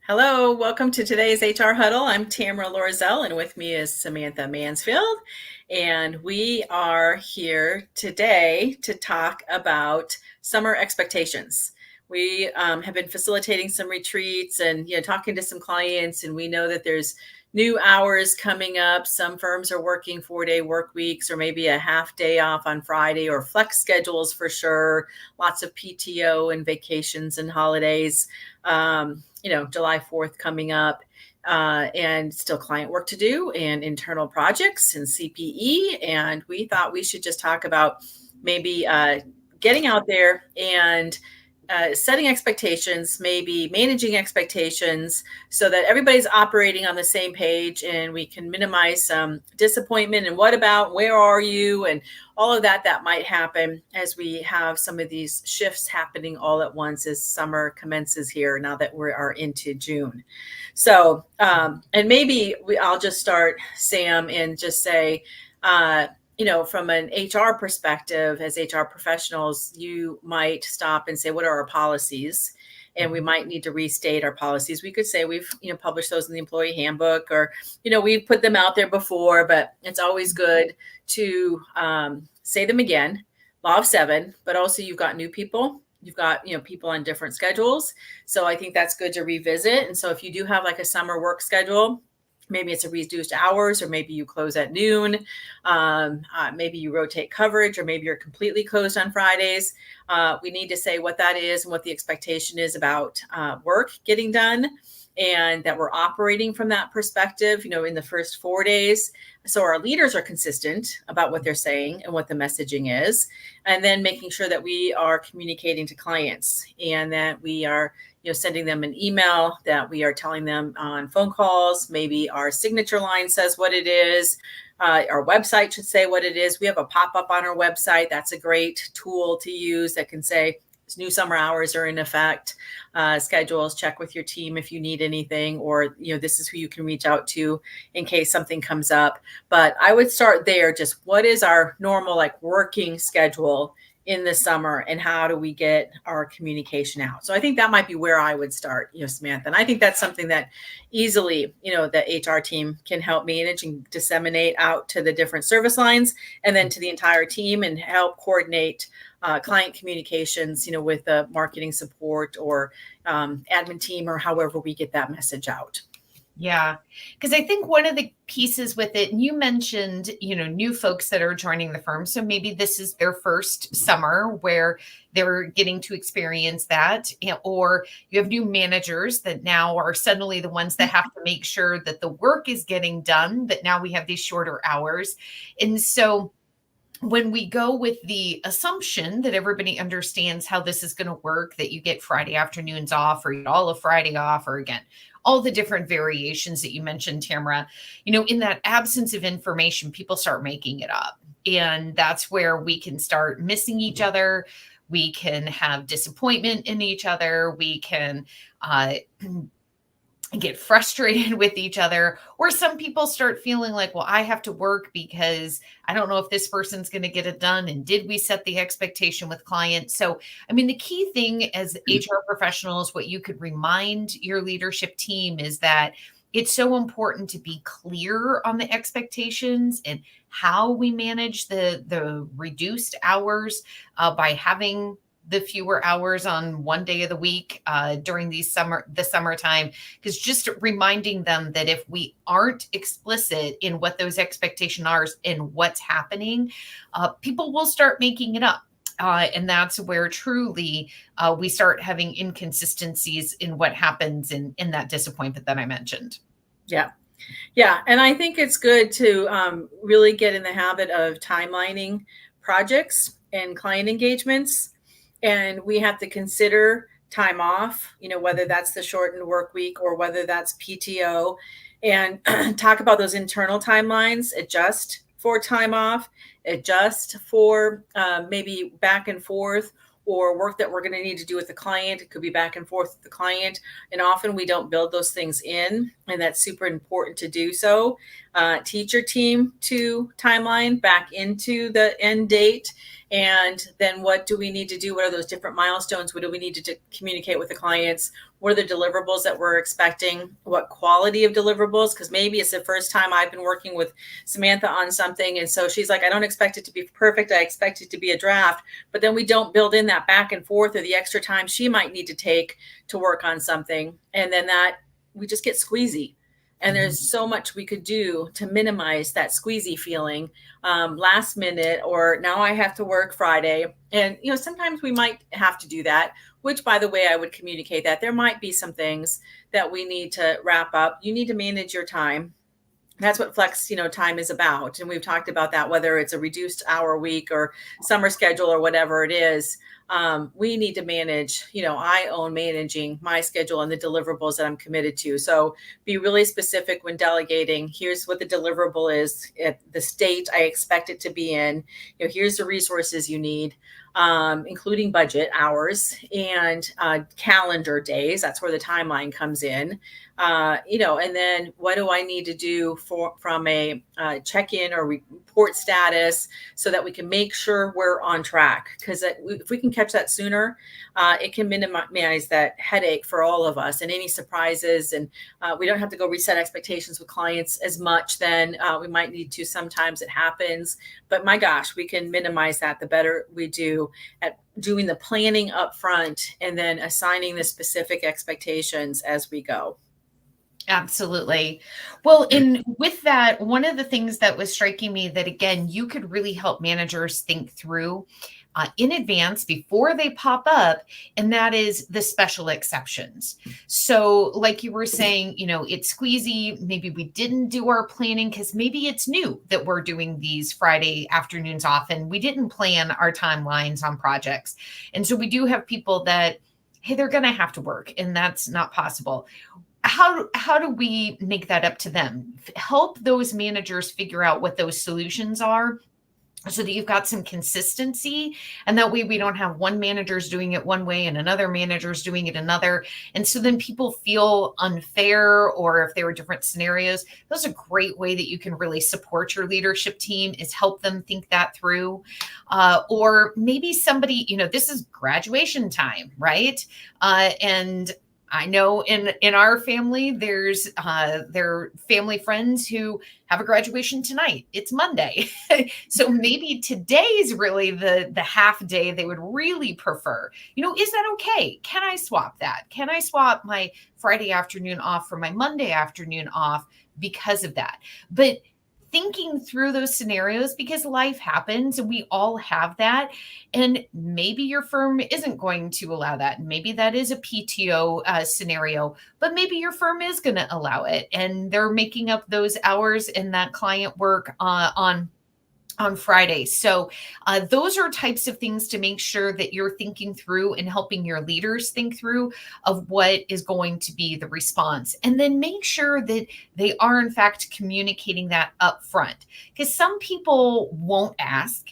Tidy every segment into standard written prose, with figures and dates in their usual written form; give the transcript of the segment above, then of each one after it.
Hello, welcome to today's HR Huddle. I'm Tamera Loerzel, and with me is Samantha Mansfield. And we are here today to talk about summer expectations. We have been facilitating some retreats and talking to some clients, and we know that there's new hours coming up. Some firms are working 4-day work weeks or maybe a half day off on Friday or flex schedules for sure. Lots of PTO and vacations and holidays. July 4th coming up, and still client work to do and internal projects and CPE. And we thought we should just talk about maybe getting out there and setting expectations, maybe managing expectations so that everybody's operating on the same page and we can minimize some disappointment and what about, where are you, and all of that might happen as we have some of these shifts happening all at once as summer commences here now that we are into June. So, and maybe I'll just start, Sam, and just say, from an HR perspective, as HR professionals, you might stop and say, what are our policies? And we might need to restate our policies. We could say we've, published those in the employee handbook, or, we've put them out there before, but it's always good to say them again. Law of seven, but also you've got new people. You've got, people on different schedules. So I think that's good to revisit. And so if you do have like a summer work schedule, maybe it's a reduced hours, or maybe you close at noon. Maybe you rotate coverage, or maybe you're completely closed on Fridays. We need to say what that is and what the expectation is about work getting done, and that we're operating from that perspective, in the first 4 days. So our leaders are consistent about what they're saying and what the messaging is, and then making sure that we are communicating to clients and that we are sending them an email, that we are telling them on phone calls. Maybe our signature line says what it is. Our website should say what it is. We have a pop-up on our website. That's a great tool to use that can say new summer hours are in effect. Schedules, check with your team if you need anything, or, this is who you can reach out to in case something comes up. But I would start there. Just what is our normal working schedule in the summer, and how do we get our communication out? So I think that might be where I would start, Samantha. And I think that's something that easily, the HR team can help manage and disseminate out to the different service lines and then to the entire team, and help coordinate client communications, with the marketing support or admin team, or however we get that message out. Yeah, because I think one of the pieces with it, and you mentioned, new folks that are joining the firm. So maybe this is their first summer where they're getting to experience that, or you have new managers that now are suddenly the ones that have to make sure that the work is getting done, that now we have these shorter hours. And so when we go with the assumption that everybody understands how this is going to work, that you get Friday afternoons off, or you get all of Friday off, or again, all the different variations that you mentioned, Tamera, in that absence of information, people start making it up. And that's where we can start missing each other. We can have disappointment in each other. We can get frustrated with each other, or some people start feeling like, well, I have to work because I don't know if this person's going to get it done. And did we set the expectation with clients? So, the key thing as HR professionals, what you could remind your leadership team is that it's so important to be clear on the expectations and how we manage the reduced hours by having the fewer hours on one day of the week during the summertime, because just reminding them that if we aren't explicit in what those expectations are and what's happening, people will start making it up. And that's where truly we start having inconsistencies in what happens in that disappointment that I mentioned. Yeah. Yeah. And I think it's good to really get in the habit of timelining projects and client engagements. And we have to consider time off, whether that's the shortened work week or whether that's PTO, and talk about those internal timelines, adjust for time off, adjust for maybe back and forth, or work that we're going to need to do with the client. It could be back and forth with the client. And often we don't build those things in, and that's super important to do so. teach your team to timeline back into the end date. And then what do we need to do? What are those different milestones? What do we need to communicate with the clients? What are the deliverables that we're expecting? What quality of deliverables? Because maybe it's the first time I've been working with Samantha on something. And so she's like, I don't expect it to be perfect. I expect it to be a draft. But then we don't build in that back and forth or the extra time she might need to take to work on something. And then that we just get squeezy. And there's so much we could do to minimize that squeezy feeling, last minute, or now I have to work Friday. And, sometimes we might have to do that, which, by the way, I would communicate that there might be some things that we need to wrap up. You need to manage your time. That's what flex, time is about. And we've talked about that, whether it's a reduced hour week or summer schedule or whatever it is. We need to manage, I own managing my schedule and the deliverables that I'm committed to. So be really specific when delegating. Here's what the deliverable is at the state I expect it to be in. Here's the resources you need, including budget hours and calendar days. That's where the timeline comes in. And then what do I need to do from a check-in or report status so that we can make sure we're on track? Because if we can catch that sooner, it can minimize that headache for all of us and any surprises. And we don't have to go reset expectations with clients as much. Then we might need to. Sometimes it happens. But my gosh, we can minimize that the better we do at doing the planning up front and then assigning the specific expectations as we go. Absolutely. Well, with that, one of the things that was striking me that, again, you could really help managers think through in advance before they pop up, and that is the special exceptions. So like you were saying, it's squeezy. Maybe we didn't do our planning because maybe it's new that we're doing these Friday afternoons off and we didn't plan our timelines on projects. And so we do have people that, hey, they're going to have to work and that's not possible. How do we make that up to them? Help those managers figure out what those solutions are so that you've got some consistency. And that way we don't have one manager's doing it one way and another manager's doing it another. And so then people feel unfair, or if there were different scenarios. That's a great way that you can really support your leadership team, is help them think that through. Or maybe somebody, this is graduation time, right? And I know in our family, there's their family friends who have a graduation tonight. It's Monday. So maybe today's really the half day they would really prefer. Is that okay? Can I swap that? Can I swap my Friday afternoon off for my Monday afternoon off because of that? But thinking through those scenarios, because life happens and we all have that. And maybe your firm isn't going to allow that. Maybe that is a PTO scenario, but maybe your firm is going to allow it. And they're making up those hours in that client work on Friday. So those are types of things to make sure that you're thinking through and helping your leaders think through of what is going to be the response. And then make sure that they are in fact communicating that up front, because some people won't ask.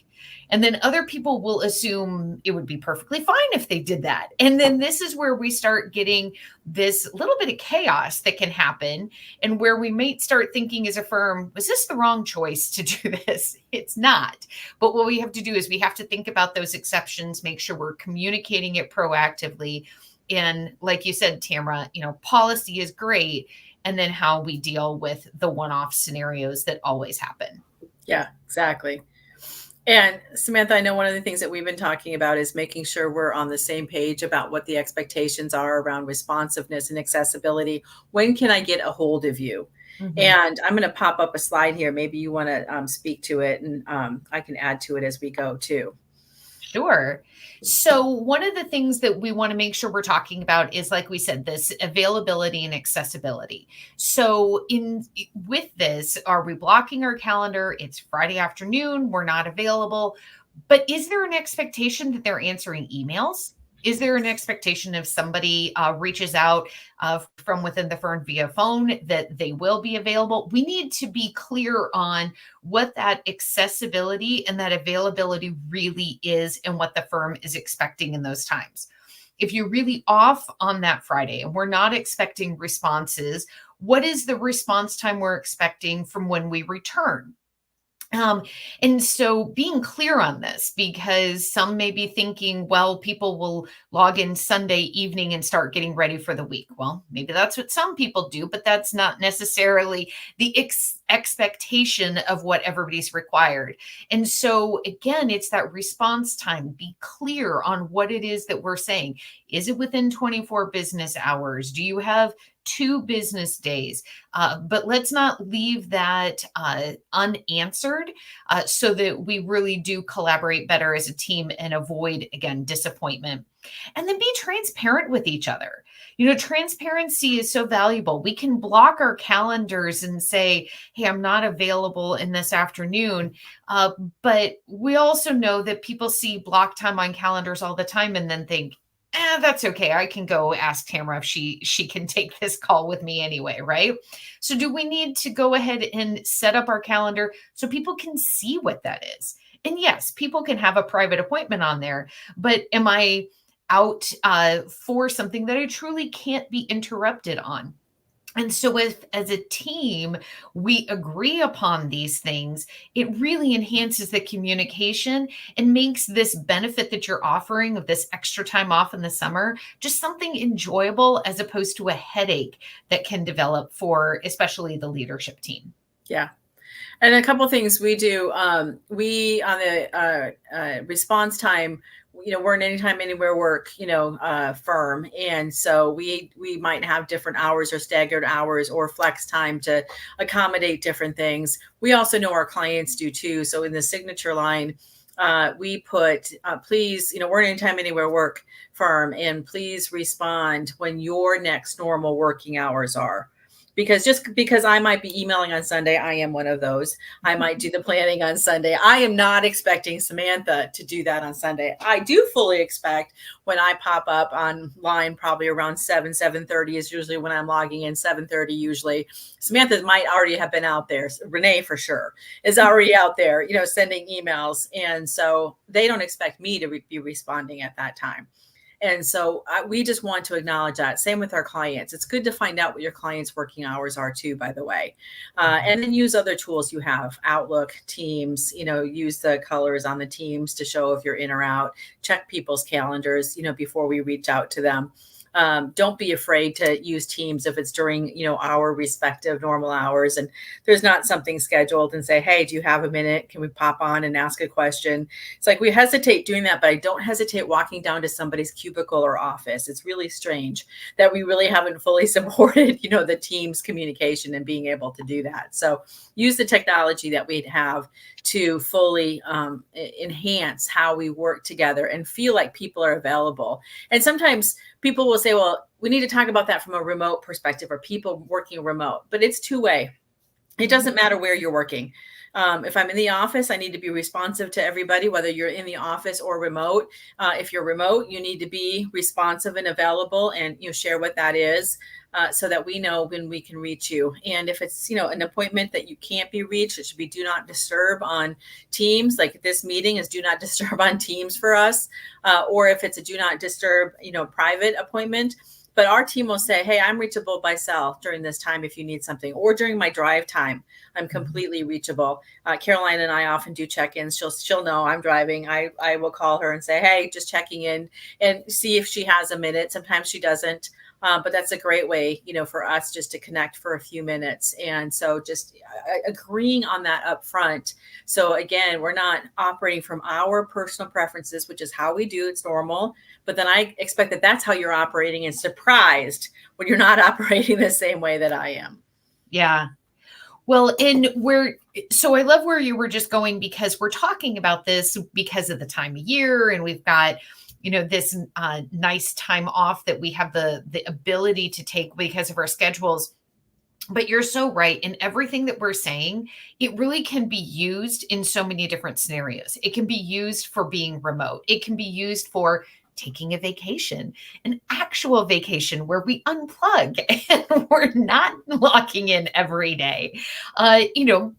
And then other people will assume it would be perfectly fine if they did that. And then this is where we start getting this little bit of chaos that can happen, and where we might start thinking as a firm, was this the wrong choice to do this? It's not. But what we have to do is we have to think about those exceptions, make sure we're communicating it proactively. And like you said, Tamera, policy is great. And then how we deal with the one-off scenarios that always happen. Yeah, exactly. And Samantha, I know one of the things that we've been talking about is making sure we're on the same page about what the expectations are around responsiveness and accessibility. When can I get a hold of you? Mm-hmm. And I'm going to pop up a slide here. Maybe you want to speak to it, and I can add to it as we go too. Sure. So one of the things that we want to make sure we're talking about is, like we said, this availability and accessibility. So with this, are we blocking our calendar? It's Friday afternoon. We're not available. But is there an expectation that they're answering emails? Is there an expectation if somebody reaches out from within the firm via phone that they will be available? We need to be clear on what that accessibility and that availability really is and what the firm is expecting in those times. If you're really off on that Friday and we're not expecting responses, What is the response time we're expecting from when we return? Um, and so being clear on this, because some may be thinking, well, people will log in Sunday evening and start getting ready for the week. Well, maybe that's what some people do, but that's not necessarily the expectation of what everybody's required. And so, again, it's that response time. Be clear on what it is that we're saying. Is it within 24 business hours? Do you have 2 business days? But let's not leave that unanswered, so that we really do collaborate better as a team and avoid, again, disappointment. And then be transparent with each other. Transparency is so valuable. We can block our calendars and say, hey, I'm not available in this afternoon. Uh, but we also know that people see block time on calendars all the time and then think, that's okay. I can go ask Tamara if she can take this call with me anyway, right? So do we need to go ahead and set up our calendar so people can see what that is? And yes, people can have a private appointment on there, but am I out for something that I truly can't be interrupted on? And so, if as a team, we agree upon these things, it really enhances the communication and makes this benefit that you're offering of this extra time off in the summer just something enjoyable as opposed to a headache that can develop for especially the leadership team. Yeah. And a couple things we do. We on the response time, we're an anytime, anywhere work, firm, and so we might have different hours or staggered hours or flex time to accommodate different things. We also know our clients do too. So in the signature line, we put, please, we're an anytime, anywhere work firm, and please respond when your next normal working hours are. Because just because I might be emailing on Sunday, I am one of those. I might do the planning on Sunday. I am not expecting Samantha to do that on Sunday. I do fully expect when I pop up online, probably around 7:30 is usually when I'm logging in, 7:30 usually. Samantha might already have been out there. Renee for sure is already out there, sending emails. And so they don't expect me to be responding at that time. And so we just want to acknowledge that. Same with our clients. It's good to find out what your clients' working hours are too, by the way. And then use other tools you have, Outlook, Teams, use the colors on the Teams to show if you're in or out, check people's calendars, before we reach out to them. Don't be afraid to use Teams if it's during, our respective normal hours and there's not something scheduled, and say, hey, do you have a minute? Can we pop on and ask a question? It's like we hesitate doing that, but I don't hesitate walking down to somebody's cubicle or office. It's really strange that we really haven't fully supported, the Teams communication and being able to do that. So use the technology that we have to fully enhance how we work together and feel like people are available. And sometimes people will say, well, we need to talk about that from a remote perspective or people working remote, but it's two-way. It doesn't matter where you're working. If I'm in the office, I need to be responsive to everybody, whether you're in the office or remote. If you're remote, you need to be responsive and available and share what that is, so that we know when we can reach you. And if it's an appointment that you can't be reached, it should be do not disturb on Teams. Like this meeting is do not disturb on Teams for us. Or if it's a do not disturb private appointment. But our team will say, hey, I'm reachable by cell during this time if you need something, or during my drive time, I'm completely reachable. Caroline and I often do check-ins. She'll know I'm driving. I will call her and say, hey, just checking in and see if she has a minute. Sometimes she doesn't. But that's a great way, for us just to connect for a few minutes. And so just agreeing on that up front. So again, we're not operating from our personal preferences, which is how we do. It's normal. But then I expect that that's how you're operating, and surprised when you're not operating the same way that I am. Yeah. Well, so I love where you were just going, because we're talking about this because of the time of year, and we've got this nice time off that we have the ability to take because of our schedules. But you're so right. In everything that we're saying, it really can be used in so many different scenarios. It can be used for being remote. It can be used for taking a vacation, an actual vacation where we unplug and we're not locking in every day.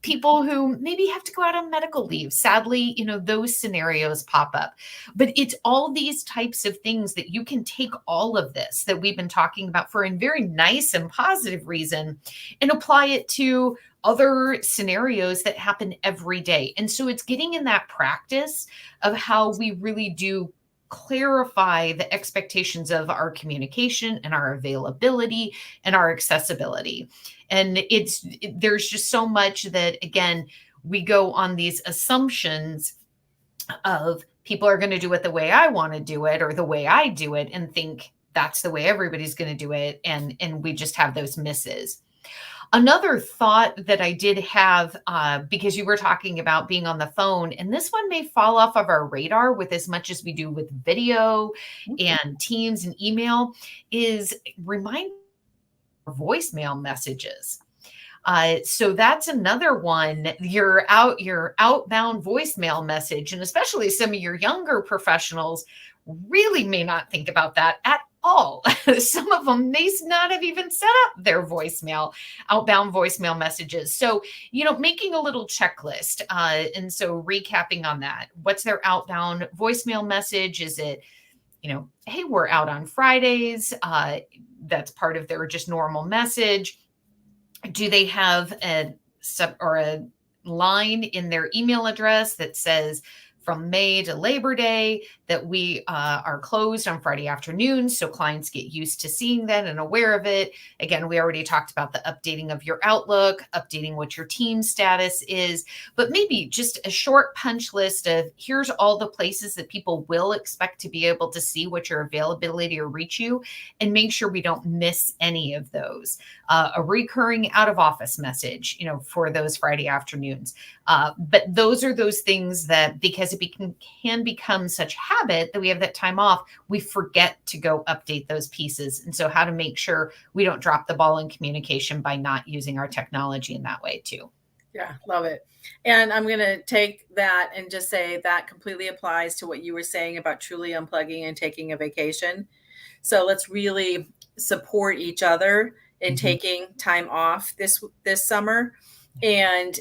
People who maybe have to go out on medical leave. Sadly, those scenarios pop up. But it's all these types of things that you can take all of this that we've been talking about for a very nice and positive reason and apply it to other scenarios that happen every day. And so it's getting in that practice of how we really do clarify the expectations of our communication and our availability and our accessibility. And there's just so much that, again, we go on these assumptions of people are going to do it the way I want to do it or the way I do it and think that's the way everybody's going to do it. And we just have those misses. Another thought that I did have, because you were talking about being on the phone, and this one may fall off of our radar with as much as we do with video and Teams and email, is remind voicemail messages. So that's another one, your outbound voicemail message, and especially some of your younger professionals really may not think about that at all. Some of them may not have even set up their outbound voicemail messages. So, making a little checklist. And so recapping on that, what's their outbound voicemail message? Is it, hey, we're out on Fridays. That's part of their just normal message. Do they have a line in their email address that says from May to Labor Day that we are closed on Friday afternoons, so clients get used to seeing that and aware of it? Again, we already talked about the updating of your Outlook, updating what your team status is, but maybe just a short punch list of here's all the places that people will expect to be able to see what your availability or reach you, and make sure we don't miss any of those. A recurring out of office message, for those Friday afternoons. But those are those things that, because it can become such habit that we have that time off, we forget to go update those pieces. And so how to make sure we don't drop the ball in communication by not using our technology in that way too. Yeah, love it. And I'm going to take that and just say that completely applies to what you were saying about truly unplugging and taking a vacation. So let's really support each other in taking time off this summer. And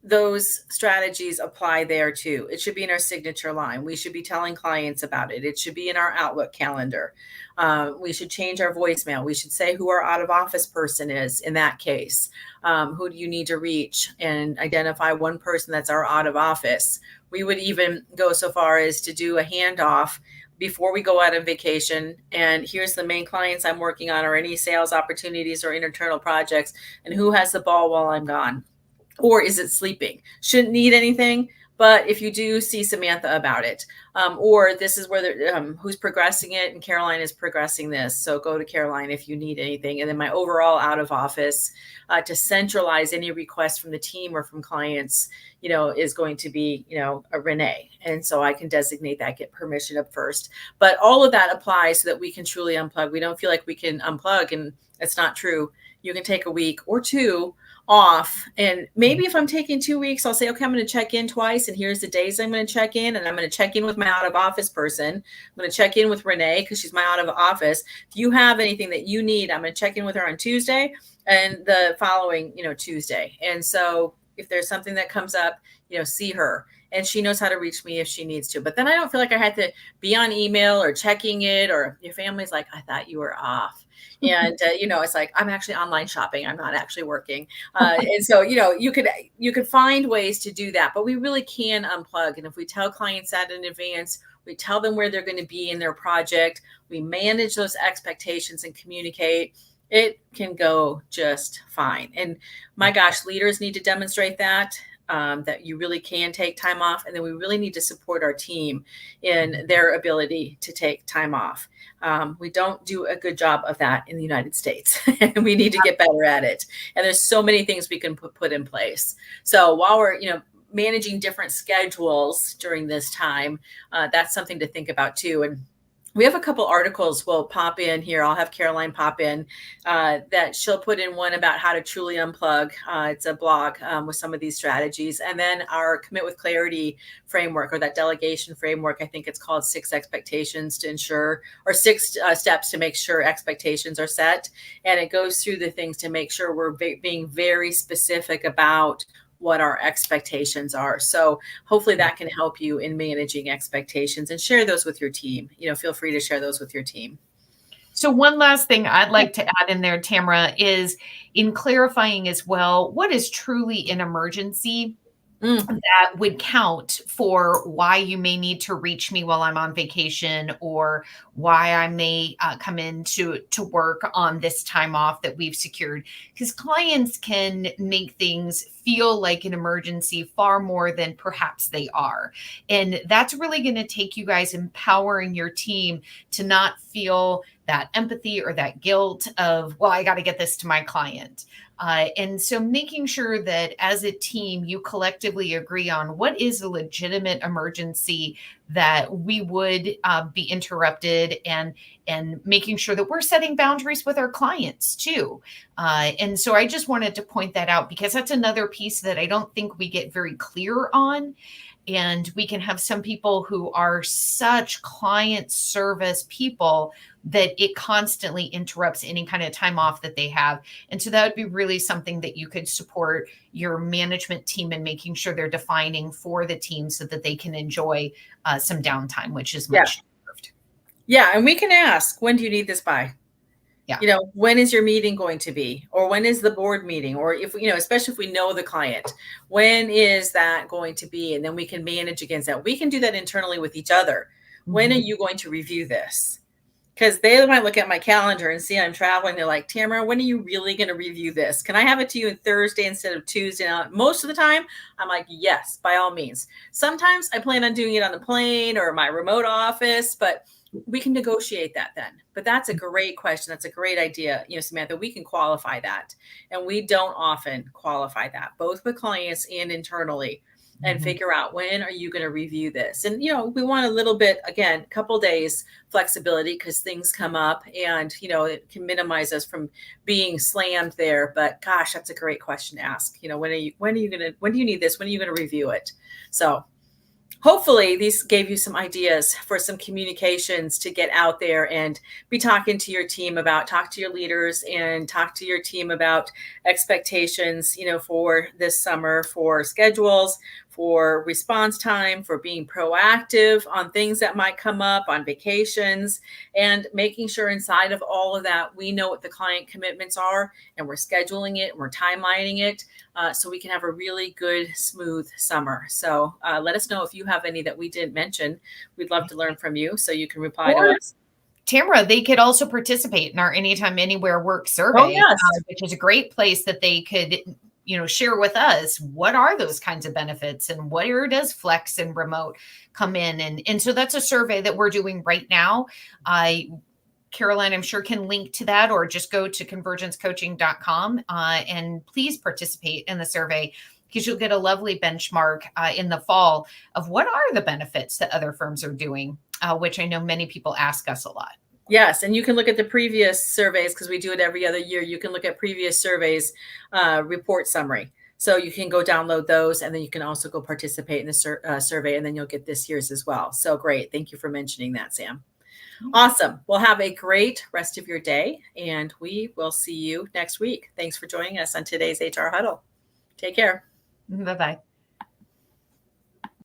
those strategies apply there too. It should be in our signature line. We should be telling clients about it. It should be in our Outlook calendar. We should change our voicemail. We should say who our out of office person is in that case. Who do you need to reach, and identify one person that's our out of office. We would even go so far as to do a handoff before we go out on vacation. And here's the main clients I'm working on, or any sales opportunities or internal projects, and who has the ball while I'm gone. Or is it sleeping? Shouldn't need anything, but if you do, see Samantha about it. Or this is where who's progressing it, and Caroline is progressing this. So go to Caroline if you need anything. And then my overall out of office to centralize any request from the team or from clients, is going to be, a Renee. And so I can designate that, get permission up first. But all of that applies so that we can truly unplug. We don't feel like we can unplug, and it's not true. You can take a week or two off. And maybe if I'm taking 2 weeks, I'll say, okay, I'm going to check in twice. And here's the days I'm going to check in. And I'm going to check in with my out of office person. I'm going to check in with Renee because she's my out of office. If you have anything that you need, I'm going to check in with her on Tuesday and the following, Tuesday. And so if there's something that comes up, see her. And she knows how to reach me if she needs to. But then I don't feel like I had to be on email or checking it, or your family's like, I thought you were off. And, it's like, I'm actually online shopping. I'm not actually working. And so, you could find ways to do that, but we really can unplug. And if we tell clients that in advance, we tell them where they're going to be in their project, we manage those expectations and communicate, it can go just fine. And my gosh, leaders need to demonstrate that you really can take time off. And then we really need to support our team in their ability to take time off. We don't do a good job of that in the United States, and we need to get better at it. And there's so many things we can put in place. So while we're, managing different schedules during this time, that's something to think about too. And We have a couple articles we'll pop in here. I'll have Caroline pop in that she'll put in one about how to truly unplug. It's a blog with some of these strategies. And then our Commit with Clarity framework, or that delegation framework, I think it's called 6 expectations to ensure, or 6 steps to make sure expectations are set. And it goes through the things to make sure we're being very specific about what our expectations are. So hopefully that can help you in managing expectations, and share those with your team. Feel free to share those with your team. So one last thing I'd like to add in there, Tamara, is in clarifying as well, what is truly an emergency that would count for why you may need to reach me while I'm on vacation, or why I may come in to work on this time off that we've secured. Because clients can make things feel like an emergency far more than perhaps they are. And that's really going to take you guys empowering your team to not feel that empathy or that guilt of, well, I got to get this to my client. And so making sure that as a team, you collectively agree on what is a legitimate emergency that we would be interrupted, and making sure that we're setting boundaries with our clients too. And so I just wanted to point that out, because that's another piece that I don't think we get very clear on. And we can have some people who are such client service people that it constantly interrupts any kind of time off that they have. And so that would be really something that you could support your management team in, making sure they're defining for the team so that they can enjoy some downtime, which is much deserved. Yeah. And we can ask, when do you need this by? Yeah. When is your meeting going to be? Or when is the board meeting? Or if, especially if we know the client, when is that going to be? And then we can manage against that. We can do that internally with each other. Mm-hmm. When are you going to review this? Because they might look at my calendar and see I'm traveling. They're like, Tamara, when are you really going to review this? Can I have it to you on Thursday instead of Tuesday? Now, most of the time, I'm like, yes, by all means. Sometimes I plan on doing it on the plane or my remote office, but we can negotiate that then. But that's a great question. That's a great idea. Samantha, we can qualify that. And we don't often qualify that, both with clients and internally, and figure out, when are you going to review this? And, we want a little bit, again, a couple days flexibility, because things come up, and, it can minimize us from being slammed there. But gosh, that's a great question to ask. When do you need this? When are you going to review it? So hopefully these gave you some ideas for some communications to get out there and be talking to your team about, talk to your leaders and talk to your team about expectations, for this summer, for schedules, for response time, for being proactive on things that might come up on vacations, and making sure inside of all of that, we know what the client commitments are, and we're scheduling it, and we're timelining it, so we can have a really good, smooth summer. So let us know if you have any that we didn't mention. We'd love to learn from you, so you can reply to us. Tamara, they could also participate in our Anytime Anywhere work survey, which is a great place that they could, share with us, what are those kinds of benefits, and where does flex and remote come in? And so that's a survey that we're doing right now. Caroline, I'm sure, can link to that, or just go to convergencecoaching.com and please participate in the survey, because you'll get a lovely benchmark in the fall of what are the benefits that other firms are doing, which I know many people ask us a lot. Yes. And you can look at the previous surveys, because we do it every other year. You can look at previous surveys, report summary. So you can go download those, and then you can also go participate in the survey, and then you'll get this year's as well. So great. Thank you for mentioning that, Sam. Awesome. Well, have a great rest of your day, and we will see you next week. Thanks for joining us on today's HR Huddle. Take care. Bye-bye.